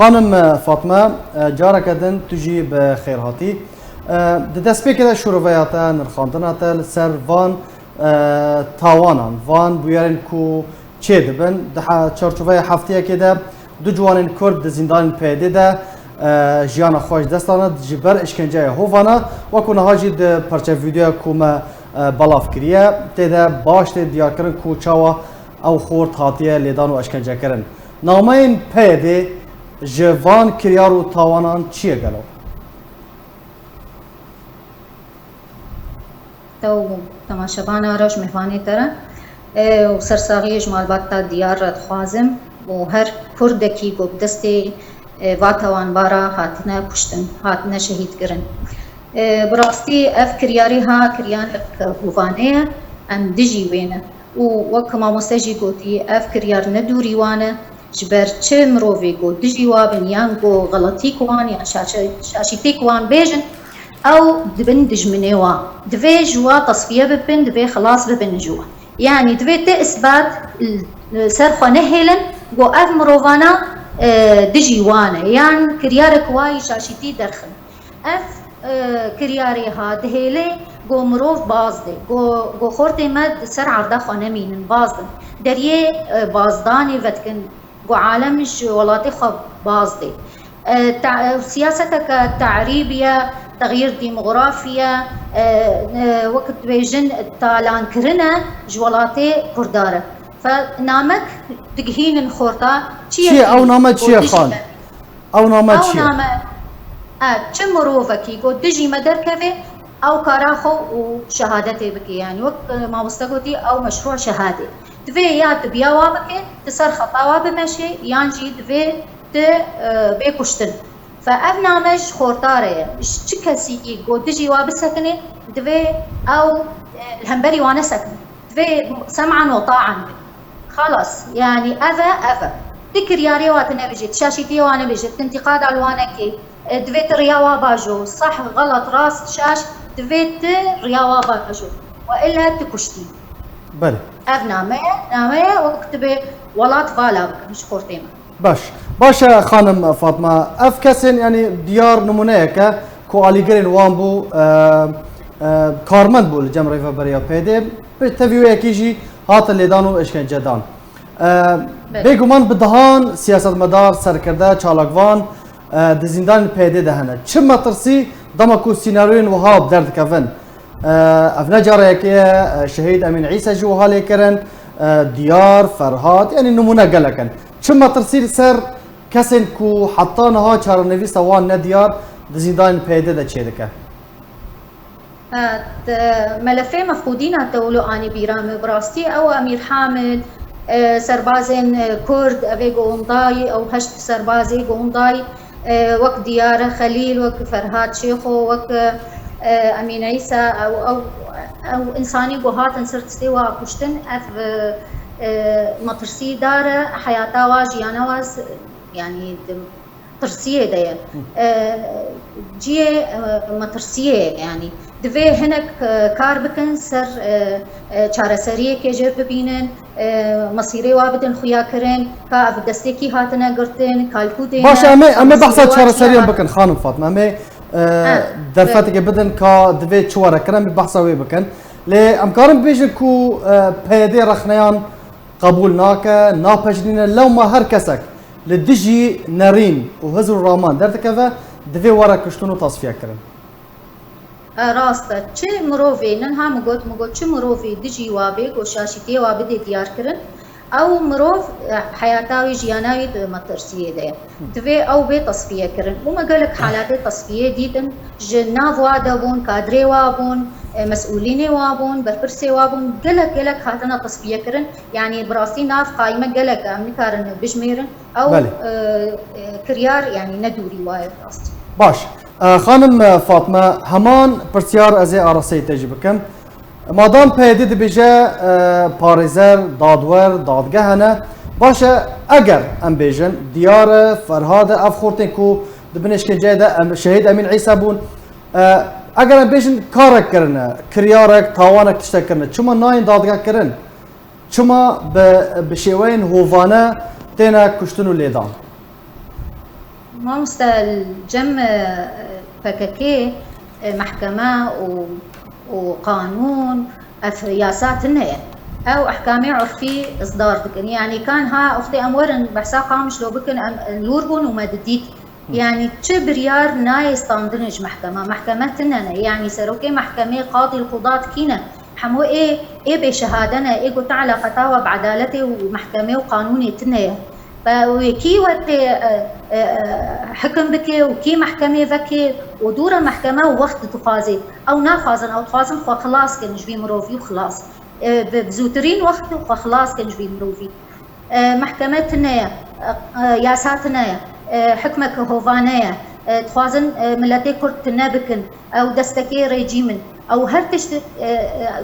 خانم فاطمه جارك دن تجي بخير هاتي دست بكده شروعياتا نرخاندناتا سر وان تاوانان وان بيارن كو چه دبن ده چارچوبه هفته كده دو جوانن کرد زندان پیدا ده جیان خوش دستانه جبر اشکنجه هوانا و کنه هاجی ده پرچه ویدیو کوم بلاف کریه تده باش ته دیار کرن کو چاوا او خورد هاتیه لیدان و اشکنجه کرن نامه این پیدا جوان کریار و تاوانان چیه گلو؟ تو تماشابانا راش مهوانی تره و سرساغی جمال باتا دیار رد خوازم و هر کردکی گو بدستی واتوان بارا هاتنا کشتن هاتنا شهید کرن براستی اف کریاری ها کریان هوانه ام دجی وینه و وکما مسجی گوتی اف کریار ندوری وانه جبر چه مروفی گو دجی وابن یان گو غلطی کوان یا شاشیتی کوان بیجن او دبن دجمنه وا دفي جوا تصفيه ببن دفي خلاص ببن جوا يعني دفي تثبات سرخه نهلن جو اف مروفانا دجي وانا يعني كريارك واي شاشتي درخن اف كرياري ها دهيلي جو مروف بازده جو خورتي مد سر عرضه خانه مين بازده دريه بازداني فتكن جو عالمش ولاتي خب بازده سياستك تعريبيه تغيير ديموغرافيا وقت بيجن تالان كرنا جوالاتي كردارة فنامك تجهين خورتا شي او نامت شي خان او نامت شي او نامت تشمروفا كيكو تجي مدركفه او كاراخو وشهادتي بكي يعني وقت ما وستقوتي او مشروع شهادة تفي يا تبيا وابكي تصير خطاوة بمشي يانجي تفي بيكشتن فأبنامج خورتاره چه کسی گو دجی و بسکنه دوی او الهمبري وانا سكن دوی سمعا وطاعا خلاص يعني أذا ذكر يا ريواتنا بجت شاشتي وانا بجت انتقاد على وانا كي دوي رياوا باجو صح غلط راس شاش دوي رياوا باجو والا تكشتي بله أبنامه وقت بي ولات فالا مش خورتيما باش خانم فاطمه اف کسین يعني دیار نمونه که کو علیگرین وان بو کارمند بو لجمع ریفا بریا پیده به تفیوه کیجی هات لیدان و اشکنجه دان بگومان بدهان سیاست مدار سرکرده چالاکوان د زندان پیده دهنه چه مطرسی دما کو سیناریوین وهاب درد کفن اف نجاره که شهید امین عیسی جو حالی کرن دیار فرهاد يعني نمونه گلکن چه مطرسی سر کسین کو حتی نها چارنویس وان ندیار دزیدان پیدا ده چه دکه ملفه مفقودين الدولة آني بيرام براستي أو أمير حامد سربازين كرد أبي قومضاي أو هشت سربازي قومضاي وك ديار خليل وك فرهاد شيخو وك أمين عيسى أو إنساني قهات انصرت استوى كشتن أف مطرسي دار حياتا واجيانا واز يعني ترسيه دير جي مطرسيه يعني دفي هناك كار بكن سر چارەسەریە کێژێ ببینن مەسیرەی وا بدن خویا کرن کا دەستێکی هاتنە گرتن کالکوودێ باش ئەمە بەحسا چارەسەریان بکەن خانم فاطمە ئەمێ دەرفەتێکە بدن کا دەبێت چوارەکەرن بەحسا وێ بکەن لێ ئەمکارم بێژن کو پەیدەی ڕەخنەیان قبول ناکە ناپەژنینە لەوما هەر کەسێک لە دژی نەڕین و هەزر و ڕامان دەردەکەوە دەبێ وەرە کوشتن و تەسفیەکردن راستە چه مرۆڤێ نەنها مگوت چه مرۆڤی دژی وابێ گۆشاشیتێ وا بدێ دیارکردن ئەو مرۆڤ حیاتاوی ژیاناوی مەترسیە دەیە دەبێ ئەو بێ تەسفیەکردن و مەگەلک حالاتێ تەسفیە دیتن ژ ناو وا دەبوون کادرێ وا بوون مسؤولين وابون برپرسي وابون قلق هاتنا تصفيه كرن يعني براسي ناف قائمه قلق من كارن بجميرن او كريار يعني ندوري واي راست باش خانم فاطمه همان پرسیار از ارسی تجربه مادام پیدا دبیجه پاريزر دادور دادگهنه باشه اگر ام بیژن دیار فرهاد افخورتن کو دبنشکنجه ده شهید امین عیسی بون اگر بیشن کارک کرنه کریارک تاوانک تشت کرنه چما ناین دادگاه کرن چما به شیوین هووانه تینا کشتن و لیدان ما الجم فككي محكمة وقانون ياسات النية أو أحكامي عرفي إصدار دكن يعني كان ها أختي أمورن بحسا قامش لو بكن لوربون ومدديت يعني تشبريار ناي استاندنج محكمتنا يعني سروكي محكمة قاضي القضاة كينا حمو إيه بشهادنا إيه قلت على قطاوة بعدالته ومحكمة وقانوني تنية فكي وقت حكم بكي وكي محكمة بكي ودورة محكمة ووقت تفازي أو نافازن أو تفازن خلاص كنجبي مروفي وخلاص بزوترين وقت وخلاص كنجبي مروفي محكمة تنية ياساتنا حكمك هوفانية تخوازن ملتي كرد تنابكن أو دستكي ريجيمن أو هرتشت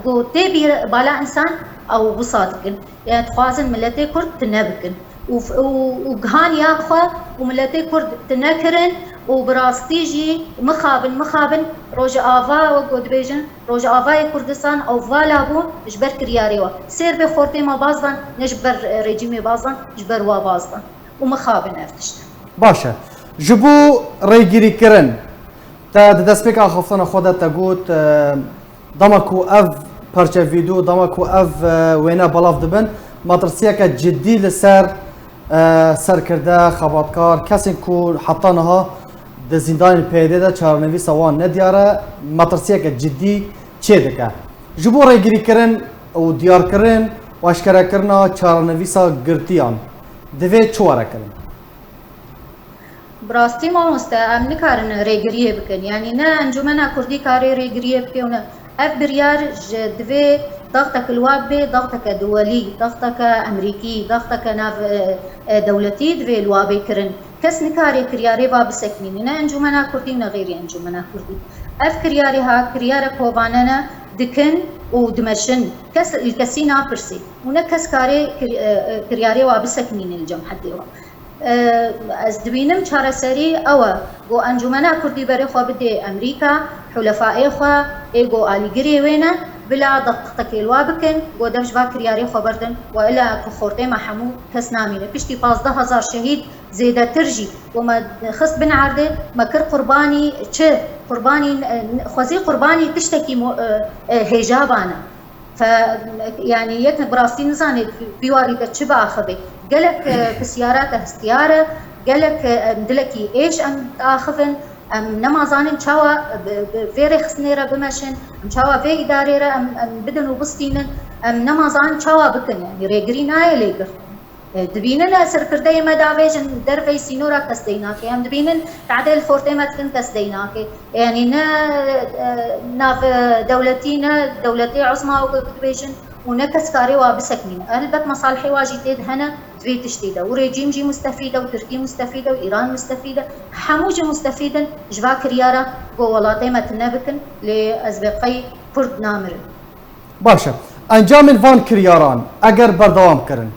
جو تبي بالا إنسان أو بصادقن يعني تخوازن ملتي كرد تنابكن وجهان ياخوا وملتي كرد تنكرن وبراستيجي مخابن روج آفا وقود بيجن روج آفا كردستان أو فالابو جبر كرياريوا سير بخورتي ما بازن نجبر ريجيمي بازن جبر وا بازن ومخابن افتشت باشا جبو ريجري كرن تا دسبيك اخفتنا خودت تقوت دمكو اف بارچه فيديو دمكو اف وينا بلاف دبن مدرسيك جدي لسر سرکرده خباتکار کسی کو حطانها د زندان پیدا ده چارنوی سوان ندیاره مدرسیه که جدی چه دکه جبو ریگیری کرن و دیار کرن و اشکره کرنا چارنوی سا گرتیان دوی چواره کرن براستی ما مستعم نکارن ریگریه بکن یعنی نه انجمن کردی کاری ریگریه بکن اف بريار دوی ضغطك الوابي ضغطك دولي ضغطك امريكي ضغطك ناف دولتي دوی الوابي كرن كس نكاري كرياري باب سكنين نا انجمنا كردي نا غير انجمنا كردي اف كرياري ها كريارة كوباننا دكن ودمشن كس الكسينا برسي ونا كس كاري كرياري واب سكنين الجم حدي از دبینم چهار سری او گو انجمنا کردی برای خو بده امریکا حلفاء خو ایگو آلیگری وینا بلا دقیقه الوا بکن گو دمش با کریاری خو بردن و الا کخورته محمو کس نامینه پشتی 15000 شهید زیده ترجی و ما خص بن عرده ما کر قربانی چه قربانی خوزی قربانی تشتکی هجابانا ف يعني يك براستي نزاني بيواري تشبع اخبي قالك بسيارات استياره قالك مدلكي ايش ام تاخذن ام نما زانن تشاوا فيري خسنيره بمشن ام تشاوا في اداريره ام بدن وبستينن ام نما زان تشاوا بكن يعني ريغرينا ليغر دبينن سركردي مدافيجن درفي سينورا كستيناكي ام دبينن تعدل فورتيمات كن كستيناكي يعني ناف دولتينا دولتي عظمى وكبيجن ونكسكاري وابسكنين البت مصالحي واجيتيد هنا دوي تشتيده وريجيم جي مستفيده وتركي مستفيده وايران مستفيده حموجه مستفيدا جوا كرياره جو ولاتي متنبكن لازبقي كرد نامر باشا انجام الفان كرياران اگر بردوام كرن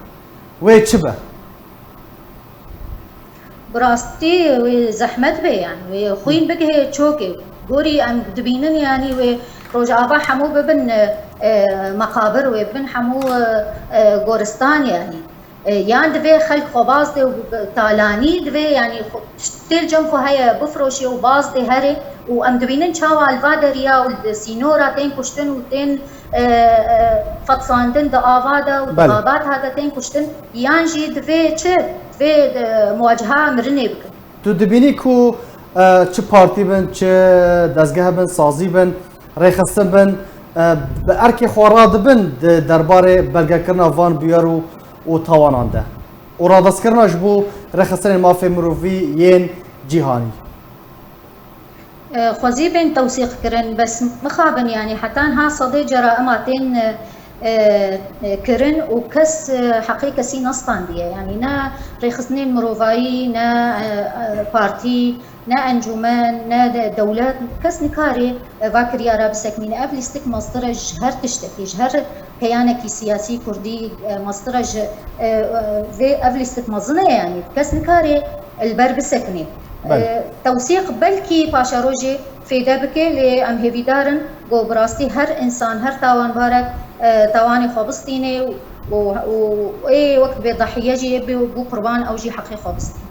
وي تشبه براستي وزحمت به يعني وخوين بقى تشوكي غوري ام دبينن يعني وروجافا حمو ببن مقابر وبن حمو غورستان يعني دبي خلق خباز دي وطالاني دبي يعني تل جنفو هيا بفروشي وباز دي هري وام دبينن تشاوا الفادريا والسينورا تين كشتن وتين فتصاندن دآوادا ودغابات هذا تين كشتن يانجي دبي تشي دبي مواجهة مرني بكن تو دبيني كو چه پارتی بن چه دزگاه بن سازی بن ریخستن بن به ارکی خواراد بن درباره بلگه کرنا وان بیارو و توانانده و رادست کرناش بو ریخستن مافی مروفی ین جیهانی خوزی بین توثیق کرن بس مخابن يعني حتى ها صدي جرائماتين كرن وكس حقيقة سي نصطان دي يعني نا ريخصنين مروفاي نا بارتي نا انجمان نا دولات كس نكاري فاكر يا راب سكنين افلستك مصدر جهر تشتكي جهر كيانكي سياسي كردي مصدر في افلستك مظنه يعني كس نكاري البرب سكنين توثيق بلكي باشا روجي في دابكي لأم هيفيدارن جو براستي هر إنسان هر تاوان بارك تاواني خابستيني و أي وقت بضحية جي بو قربان أو جي حقي خابستيني